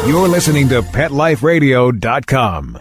You're listening to PetLifeRadio.com.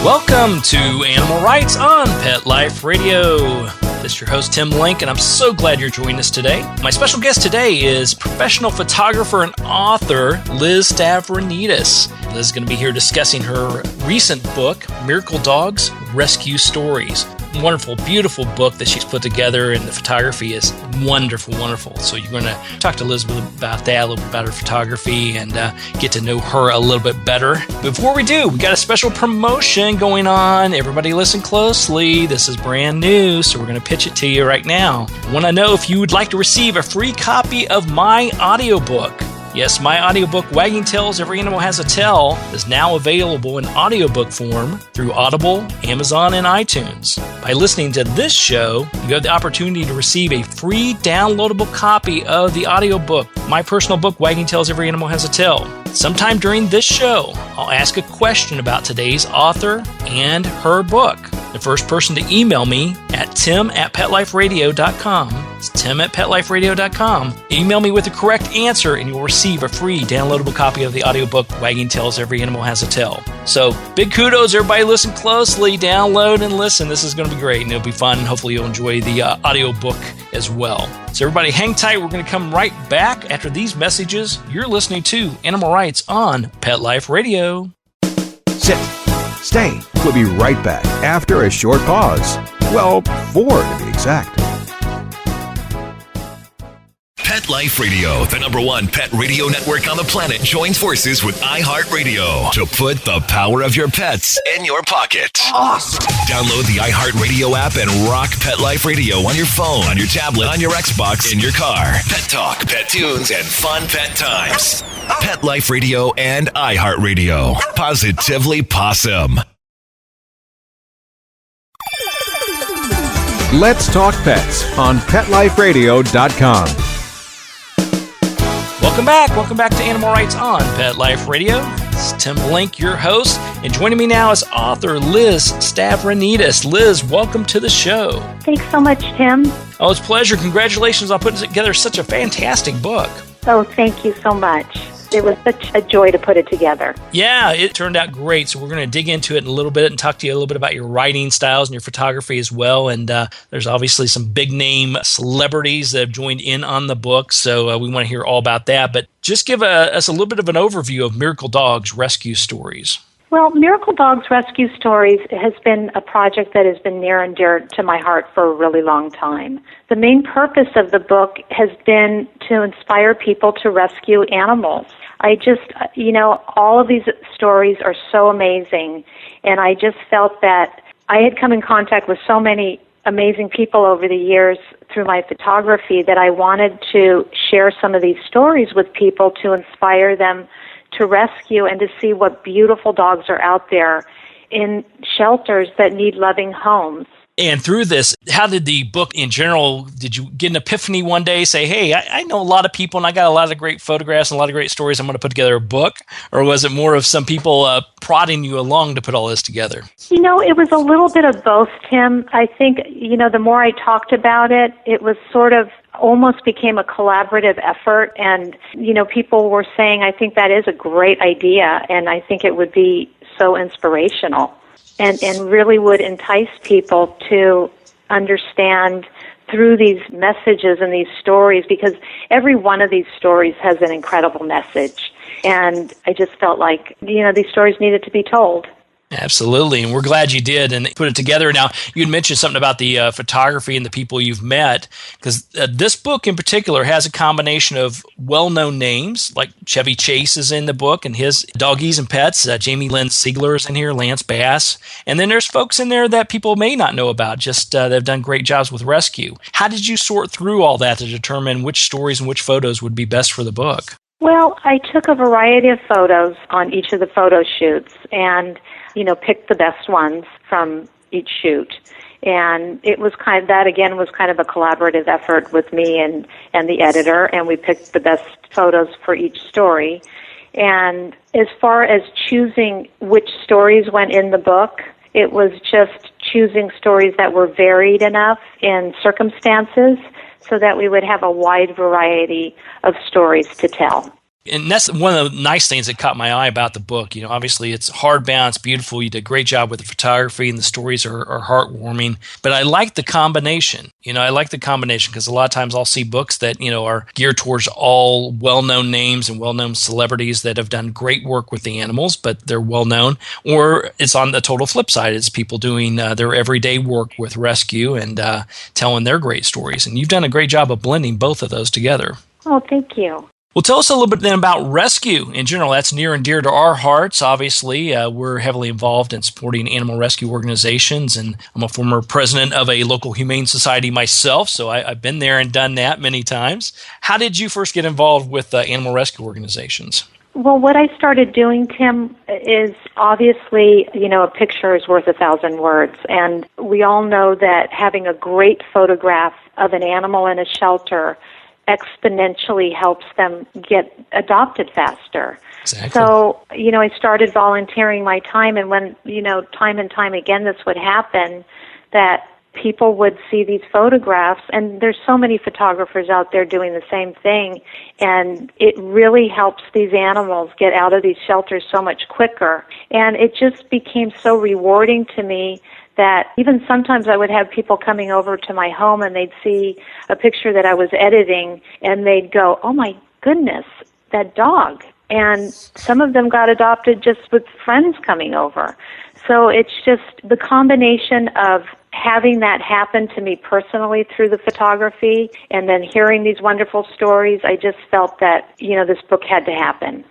Welcome to Animal Rights on Pet Life Radio. This is your host, Tim Link, and I'm so glad you're joining us today. My special guest today is professional photographer and author Liz Stavrinides. Liz is going to be here discussing her recent book, Miracle Dogs Rescue Stories. Wonderful, beautiful book that she's put together, and the photography is wonderful, wonderful. So you're going to talk to Liz about that, a little bit about her photography, and get to know her a little bit better. Before we do, we got a special promotion going on. Everybody listen closely. This is brand new, so we're going to pitch it to you right now. I want to know if you would like to receive a free copy of my audiobook. Yes, my audiobook, Wagging Tails, Every Animal Has a Tale, is now available in audiobook form through Audible, Amazon, and iTunes. By listening to this show, you have the opportunity to receive a free downloadable copy of the audiobook, my personal book, Wagging Tails, Every Animal Has a Tale. Sometime during this show, I'll ask a question about today's author and her book. The first person to email me at tim@petliferadio.com. It's tim@petliferadio.com. Email me with the correct answer and you'll receive a free downloadable copy of the audiobook, Wagging Tails, Every Animal Has a Tale. So, big kudos, everybody listen closely, download and listen. This is going to be great and it'll be fun. Hopefully you'll enjoy the audiobook as well. So everybody hang tight. We're going to come right back after these messages. You're listening to Animal Rights on Pet Life Radio. Sit. Stay. We'll be right back after a short pause. Well, 4 to be exact. Pet Life Radio, the #1 pet radio network on the planet, joins forces with iHeartRadio to put the power of your pets in your pocket. Awesome! Download the iHeartRadio app and rock Pet Life Radio on your phone, on your tablet, on your Xbox, in your car. Pet talk, pet tunes, and fun pet times. Pet Life Radio and iHeartRadio. Positively Possum. Let's talk pets on PetLifeRadio.com. Welcome back to Animal Rights on Pet Life Radio. It's Tim Link, your host, and joining me now is author Liz Stavrinides. Liz, welcome to the show. Thanks so much, Tim. Oh, it's a pleasure. Congratulations on putting together such a fantastic book. Oh, thank you so much. It was such a joy to put it together. Yeah, it turned out great. So we're going to dig into it in a little bit and talk to you a little bit about your writing styles and your photography as well. And there's obviously some big name celebrities that have joined in on the book. So we want to hear all about that. But just give us a little bit of an overview of Miracle Dogs Rescue Stories. Well, Miracle Dogs Rescue Stories has been a project that has been near and dear to my heart for a really long time. The main purpose of the book has been to inspire people to rescue animals. I just, all of these stories are so amazing, and I just felt that I had come in contact with so many amazing people over the years through my photography that I wanted to share some of these stories with people to inspire them to rescue and to see what beautiful dogs are out there in shelters that need loving homes. And through this, how did the book in general, did you get an epiphany one day, say, hey, I know a lot of people and I got a lot of great photographs and a lot of great stories, I'm going to put together a book? Or was it more of some people prodding you along to put all this together? It was a little bit of both, Tim. I think, the more I talked about it, it was sort of almost became a collaborative effort. And, people were saying, I think that is a great idea, and I think it would be so inspirational. And really would entice people to understand through these messages and these stories, because every one of these stories has an incredible message. And I just felt like, these stories needed to be told. Absolutely, and we're glad you did and put it together. Now, you had mentioned something about the photography and the people you've met, because this book in particular has a combination of well-known names, like Chevy Chase is in the book and his doggies and pets. Jamie Lynn Sigler is in here, Lance Bass. And then there's folks in there that people may not know about, just they've done great jobs with rescue. How did you sort through all that to determine which stories and which photos would be best for the book? Well, I took a variety of photos on each of the photo shoots and picked the best ones from each shoot. And it was kind of a collaborative effort with me and the editor, and we picked the best photos for each story. And as far as choosing which stories went in the book, it was just choosing stories that were varied enough in circumstances so that we would have a wide variety of stories to tell. And that's one of the nice things that caught my eye about the book. Obviously it's hardbound, it's beautiful. You did a great job with the photography, and the stories are heartwarming. But I like the combination. I like the combination because a lot of times I'll see books that, are geared towards all well-known names and well-known celebrities that have done great work with the animals, but they're well-known. Or it's on the total flip side. It's people doing their everyday work with rescue and telling their great stories. And you've done a great job of blending both of those together. Oh, thank you. Well, tell us a little bit then about rescue in general. That's near and dear to our hearts. Obviously, we're heavily involved in supporting animal rescue organizations, and I'm a former president of a local humane society myself, so I've been there and done that many times. How did you first get involved with animal rescue organizations? Well, what I started doing, Tim, is obviously, a picture is worth 1,000 words, and we all know that having a great photograph of an animal in a shelter exponentially helps them get adopted faster. Exactly. So, I started volunteering my time, and when, time and time again this would happen, that people would see these photographs, and there's so many photographers out there doing the same thing, and it really helps these animals get out of these shelters so much quicker. And it just became so rewarding to me that even sometimes I would have people coming over to my home and they'd see a picture that I was editing and they'd go, "Oh my goodness, that dog." And some of them got adopted just with friends coming over. So it's just the combination of having that happen to me personally through the photography and then hearing these wonderful stories. I just felt that, this book had to happen.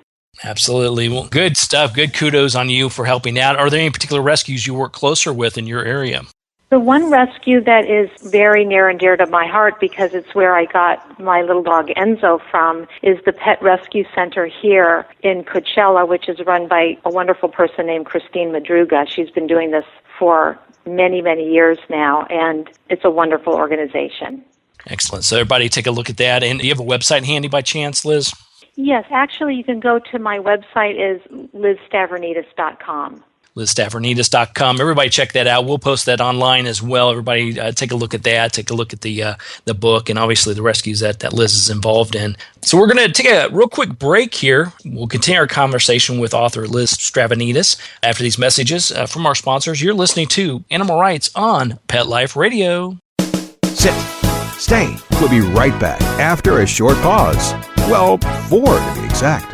Absolutely. Well, good stuff. Good kudos on you for helping out. Are there any particular rescues you work closer with in your area? The one rescue that is very near and dear to my heart, because it's where I got my little dog Enzo from, is the Pet Rescue Center here in Coachella, which is run by a wonderful person named Christine Madruga. She's been doing this for many, many years now, and it's a wonderful organization. Excellent. So everybody take a look at that. And do you have a website handy by chance, Liz? Yes, actually you can go to my website is lizstavrinides.com. LizStavrinides.com. Everybody check that out. We'll post that online as well. Everybody take a look at that. Take a look at the book and obviously the rescues that Liz is involved in. So we're going to take a real quick break here. We'll continue our conversation with author Liz Stavrinides after these messages from our sponsors. You're listening to Animal Rights on Pet Life Radio. Sit. Stay. We'll be right back after a short pause. Well, 4 to be exact.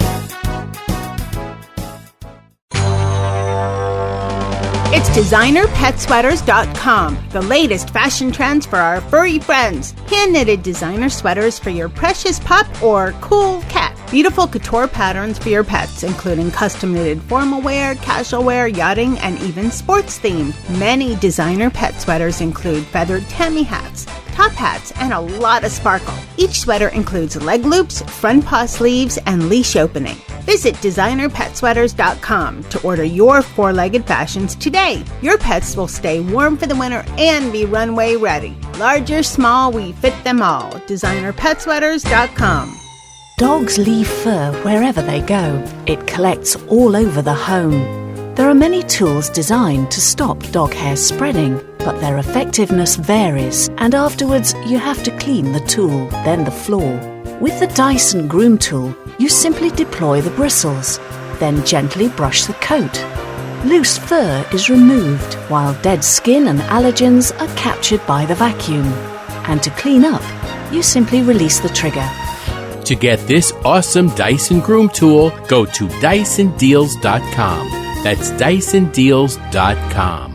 It's DesignerPetSweaters.com, the latest fashion trends for our furry friends. Hand-knitted designer sweaters for your precious pup or cool cat. Beautiful couture patterns for your pets, including custom-knitted formal wear, casual wear, yachting, and even sports themed. Many designer pet sweaters include feathered tammy hats, top hats, and a lot of sparkle. Each sweater includes leg loops, front paw sleeves, and leash opening. Visit DesignerPetSweaters.com to order your four-legged fashions today. Your pets will stay warm for the winter and be runway ready. Large or small, we fit them all. DesignerPetSweaters.com. Dogs leave fur wherever they go. It collects all over the home. There are many tools designed to stop dog hair spreading, but their effectiveness varies, and afterwards you have to clean the tool, then the floor. With the Dyson Groom Tool, you simply deploy the bristles, then gently brush the coat. Loose fur is removed, while dead skin and allergens are captured by the vacuum. And to clean up, you simply release the trigger. To get this awesome Dyson Groom Tool, go to DysonDeals.com. That's DysonDeals.com.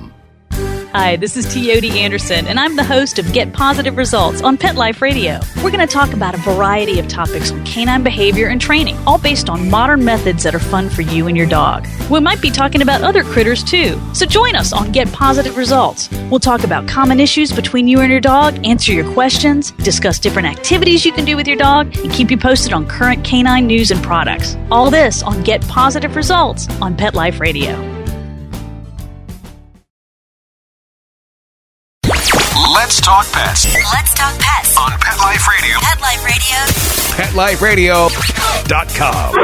Hi, this is Teody Anderson, and I'm the host of Get Positive Results on Pet Life Radio. We're going to talk about a variety of topics on canine behavior and training, all based on modern methods that are fun for you and your dog. We might be talking about other critters too, so join us on Get Positive Results. We'll talk about common issues between you and your dog, answer your questions, discuss different activities you can do with your dog, and keep you posted on current canine news and products. All this on Get Positive Results on Pet Life Radio. Let's talk pets. Let's talk pets On Pet Life Radio. Pet Life Radio. PetLifeRadio.com.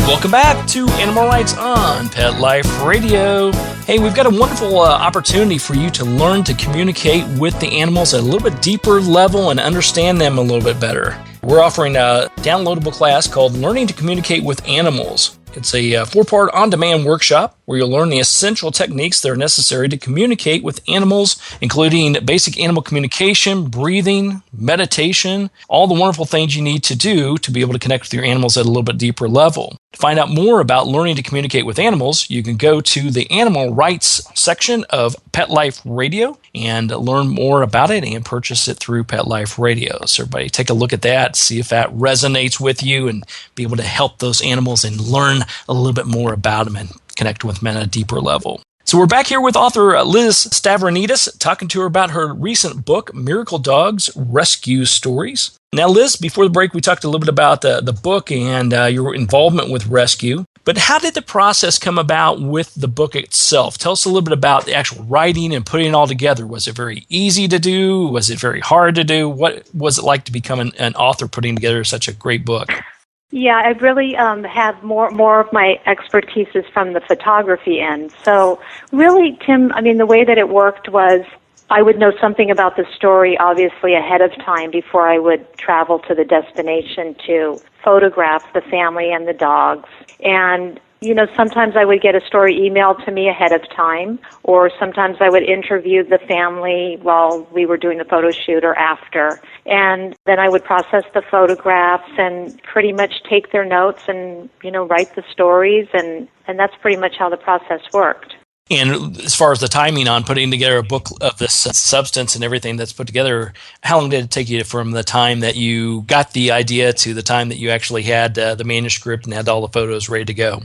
Welcome back to Animal Rights on Pet Life Radio. Hey, we've got a wonderful opportunity for you to learn to communicate with the animals at a little bit deeper level and understand them a little bit better. We're offering a downloadable class called Learning to Communicate with Animals. It's a 4-part on-demand workshop where you'll learn the essential techniques that are necessary to communicate with animals, including basic animal communication, breathing, meditation, all the wonderful things you need to do to be able to connect with your animals at a little bit deeper level. To find out more about learning to communicate with animals, you can go to the animal rights section of Pet Life Radio and learn more about it and purchase it through Pet Life Radio. So everybody take a look at that, see if that resonates with you, and be able to help those animals and learn a little bit more about them and connect with them at a deeper level. So we're back here with author Liz Stavrinides, talking to her about her recent book, Miracle Dogs Rescue Stories. Now, Liz, before the break, we talked a little bit about the book and your involvement with rescue. But how did the process come about with the book itself? Tell us a little bit about the actual writing and putting it all together. Was it very easy to do? Was it very hard to do? What was it like to become an author putting together such a great book? Yeah, I really have more of my expertise is from the photography end. So really, Tim, I mean, the way that it worked was I would know something about the story, obviously, ahead of time before I would travel to the destination to photograph the family and the dogs. And, you know, sometimes I would get a story emailed to me ahead of time, or sometimes I would interview the family while we were doing the photo shoot or after. And then I would process the photographs and pretty much take their notes and, you know, write the stories. And that's pretty much how the process worked. And as far as the timing on putting together a book of this substance and everything that's put together, how long did it take you from the time that you got the idea to the time that you actually had the manuscript and had all the photos ready to go?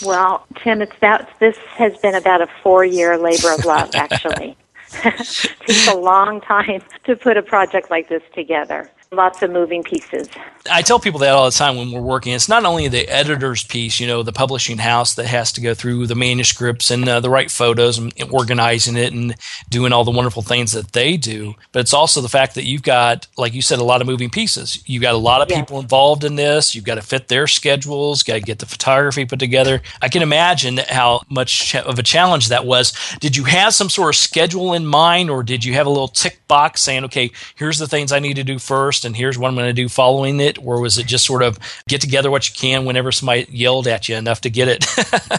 Well, Tim, this has been about a 4-year labor of love, actually. It takes a long time to put a project like this together. Lots of moving pieces. I tell people that all the time when we're working. It's not only the editor's piece, you know, the publishing house that has to go through the manuscripts and the right photos and organizing it and doing all the wonderful things that they do, but it's also the fact that you've got, like you said, a lot of moving pieces. You've got a lot of people involved in this. You've got to fit their schedules, got to get the photography put together. I can imagine how much of a challenge that was. Did you have some sort of schedule in mind, or did you have a little tick box saying, okay, here's the things I need to do first, and here's what I'm going to do following it? Or was it just sort of get together what you can whenever somebody yelled at you enough to get it?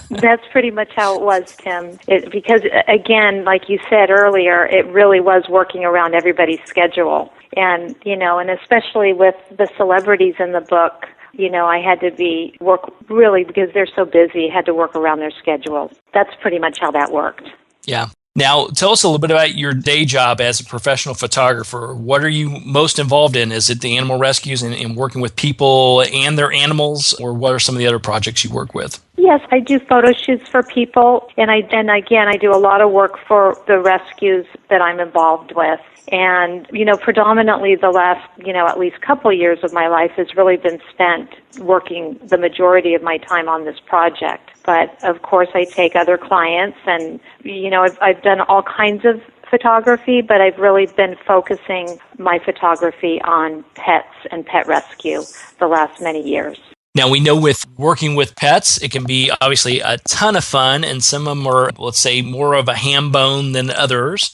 That's pretty much how it was, Tim. Because, again, like you said earlier, it really was working around everybody's schedule. And, you know, and especially with the celebrities in the book, you know, I had to work really, because they're so busy, had to work around their schedule. That's pretty much how that worked. Yeah. Now, tell us a little bit about your day job as a professional photographer. What are you most involved in? Is it the animal rescues and working with people and their animals, or what are some of the other projects you work with? Yes, I do photo shoots for people, and I do a lot of work for the rescues that I'm involved with. And, you know, predominantly the last, you know, at least couple years of my life has really been spent working the majority of my time on this project. But, of course, I take other clients, and, you know, I've done all kinds of photography, but I've really been focusing my photography on pets and pet rescue the last many years. Now, we know with working with pets, it can be obviously a ton of fun, and some of them are, let's say, more of a ham bone than others.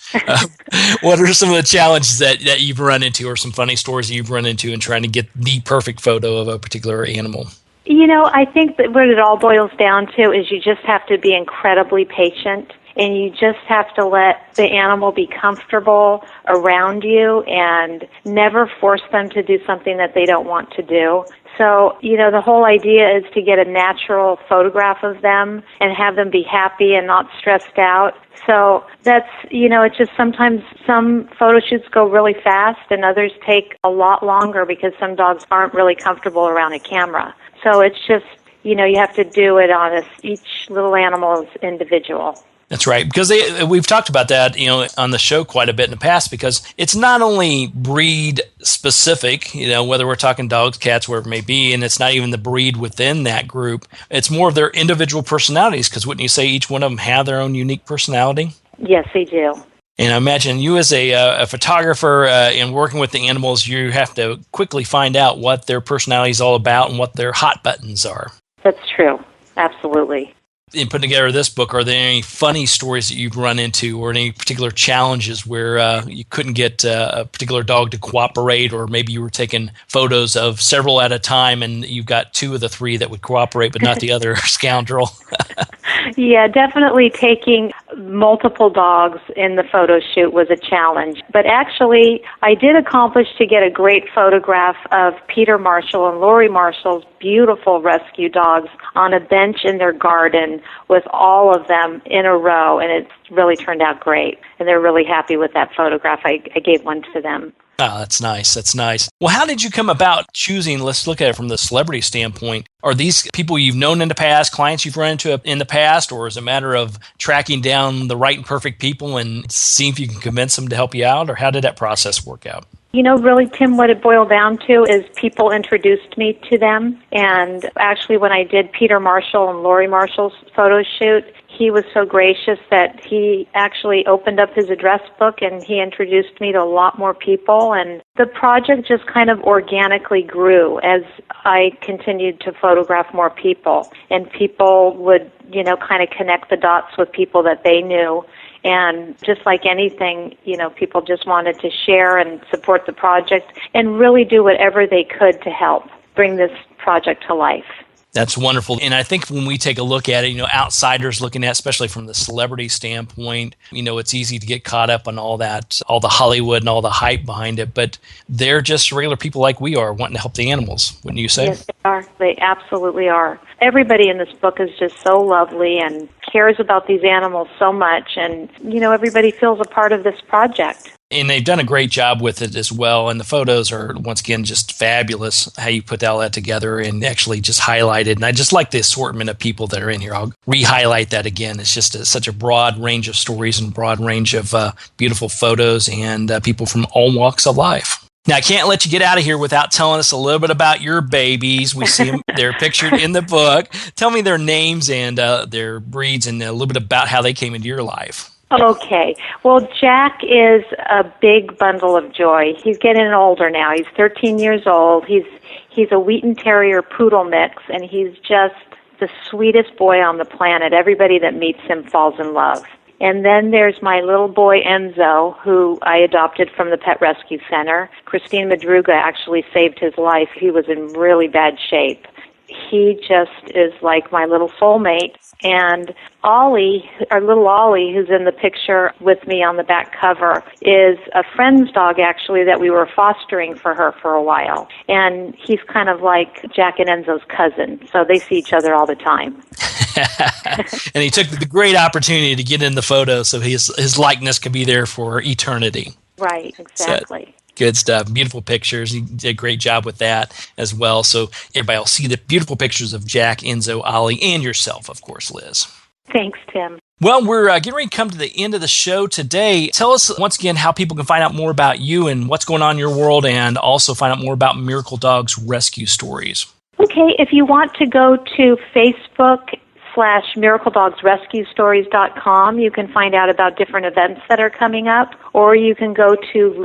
What are some of the challenges that you've run into, or some funny stories that you've run into in trying to get the perfect photo of a particular animal? You know, I think that what it all boils down to is you just have to be incredibly patient, and you just have to let the animal be comfortable around you and never force them to do something that they don't want to do. So, you know, the whole idea is to get a natural photograph of them and have them be happy and not stressed out. So that's, you know, it's just sometimes some photo shoots go really fast and others take a lot longer because some dogs aren't really comfortable around a camera. So it's just, you know, you have to do it on each little animal is individual. That's right, because we've talked about that, you know, on the show quite a bit in the past, because it's not only breed specific, you know, whether we're talking dogs, cats, whatever it may be, and it's not even the breed within that group. It's more of their individual personalities, because wouldn't you say each one of them have their own unique personality? Yes, they do. And I imagine you as a photographer in working with the animals, you have to quickly find out what their personality is all about and what their hot buttons are. That's true. Absolutely. in putting together this book, are there any funny stories that you've run into or any particular challenges where you couldn't get a particular dog to cooperate, or maybe you were taking photos of several at a time and you've got 2 of the 3 that would cooperate but not the other scoundrel? Yeah, definitely taking multiple dogs in the photo shoot was a challenge. But actually, I did accomplish to get a great photograph of Peter Marshall and Lori Marshall's beautiful rescue dogs on a bench in their garden with all of them in a row, and it really turned out great. And they're really happy with that photograph. I gave one to them. Oh, that's nice. That's nice. Well, how did you come about choosing, let's look at it from the celebrity standpoint, are these people you've known in the past, clients you've run into in the past, or is it a matter of tracking down the right and perfect people and seeing if you can convince them to help you out, or how did that process work out? You know, really, Tim, what it boiled down to is people introduced me to them. And actually, when I did Peter Marshall and Lori Marshall's photo shoot, he was so gracious that he actually opened up his address book and he introduced me to a lot more people. And the project just kind of organically grew as I continued to photograph more people. And people would, you know, kind of connect the dots with people that they knew. And just like anything, you know, people just wanted to share and support the project and really do whatever they could to help bring this project to life. That's wonderful. And I think when we take a look at it, you know, outsiders looking at, especially from the celebrity standpoint, you know, it's easy to get caught up on all that, all the Hollywood and all the hype behind it. But they're just regular people like we are wanting to help the animals, wouldn't you say? Yes, they are. They absolutely are. Everybody in this book is just so lovely and cares about these animals so much. And, you know, everybody feels a part of this project. And they've done a great job with it as well. And the photos are, once again, just fabulous, how you put all that together and actually just highlighted. And I just like the assortment of people that are in here. I'll re-highlight that again. It's just such a broad range of stories and broad range of beautiful photos and people from all walks of life. Now, I can't let you get out of here without telling us a little bit about your babies. We see them, they're pictured in the book. Tell me their names and their breeds and a little bit about how they came into your life. Okay. Well, Jack is a big bundle of joy. He's getting older now. He's 13 years old. He's a Wheaten Terrier Poodle mix, and he's just the sweetest boy on the planet. Everybody that meets him falls in love. And then there's my little boy Enzo, who I adopted from the Pet Rescue Center. Christine Madruga actually saved his life. He was in really bad shape. He just is like my little soulmate. And Ollie, our little Ollie, who's in the picture with me on the back cover, is a friend's dog, actually, that we were fostering for her for a while. And he's kind of like Jack and Enzo's cousin, so they see each other all the time. And he took the great opportunity to get in the photo so his likeness could be there for eternity. Right, exactly. So, good stuff. Beautiful pictures. He did a great job with that as well. So everybody will see the beautiful pictures of Jack, Enzo, Ollie, and yourself, of course, Liz. Thanks, Tim. Well, we're getting ready to come to the end of the show today. Tell us once again how people can find out more about you and what's going on in your world, and also find out more about Miracle Dogs Rescue Stories. Okay, if you want to go to Facebook/MiracleDogsRescueStories.com, you can find out about different events that are coming up, or you can go to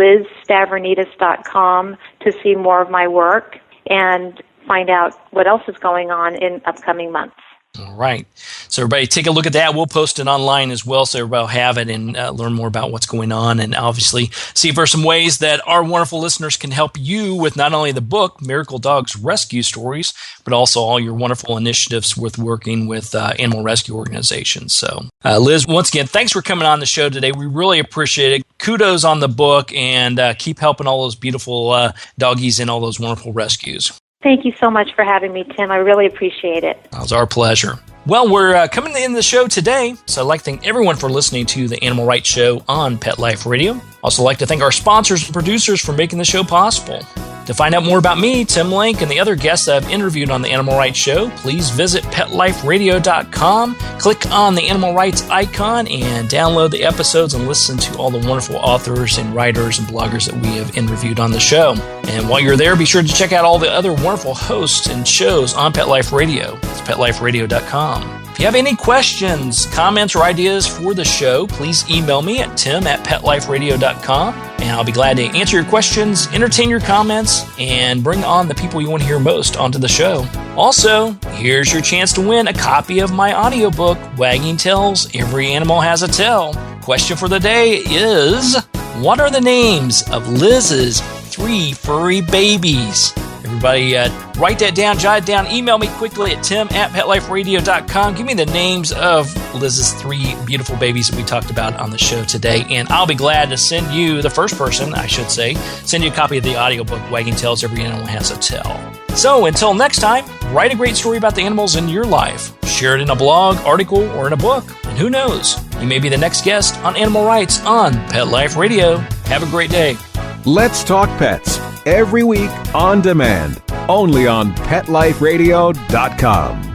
LizStavrinides.com to see more of my work and find out what else is going on in upcoming months. All right. So everybody take a look at that. We'll post it online as well so everybody will have it and learn more about what's going on, and obviously see if there are some ways that our wonderful listeners can help you with not only the book, Miracle Dogs Rescue Stories, but also all your wonderful initiatives with working with animal rescue organizations. So Liz, once again, thanks for coming on the show today. We really appreciate it. Kudos on the book, and keep helping all those beautiful doggies and all those wonderful rescues. Thank you so much for having me, Tim. I really appreciate it. It was our pleasure. Well, we're coming to the end of the show today, so I'd like to thank everyone for listening to the Animal Rights Show on Pet Life Radio. Also like to thank our sponsors and producers for making the show possible. To find out more about me, Tim Link, and the other guests that I've interviewed on the Animal Rights Show, please visit PetLifeRadio.com, click on the Animal Rights icon, and download the episodes and listen to all the wonderful authors and writers and bloggers that we have interviewed on the show. And while you're there, be sure to check out all the other wonderful hosts and shows on Pet Life Radio. It's PetLifeRadio.com. If you have any questions, comments, or ideas for the show, please email me at tim@PetLifeRadio.com, and I'll be glad to answer your questions, entertain your comments, and bring on the people you want to hear most onto the show. Also, here's your chance to win a copy of my audiobook, Wagging Tails, Every Animal Has a Tail. Question for the day is, what are the names of Liz's 3 furry babies? Everybody, write that down, jot it down, email me quickly at tim@petliferadio.com. Give me the names of Liz's 3 beautiful babies that we talked about on the show today, and I'll be glad to send you, the first person, I should say, send you a copy of the audiobook, Wagging Tails, Every Animal Has a Tail. So, until next time, write a great story about the animals in your life. Share it in a blog, article, or in a book. And who knows, you may be the next guest on Animal Rights on Pet Life Radio. Have a great day. Let's Talk Pets, every week on demand, only on PetLifeRadio.com.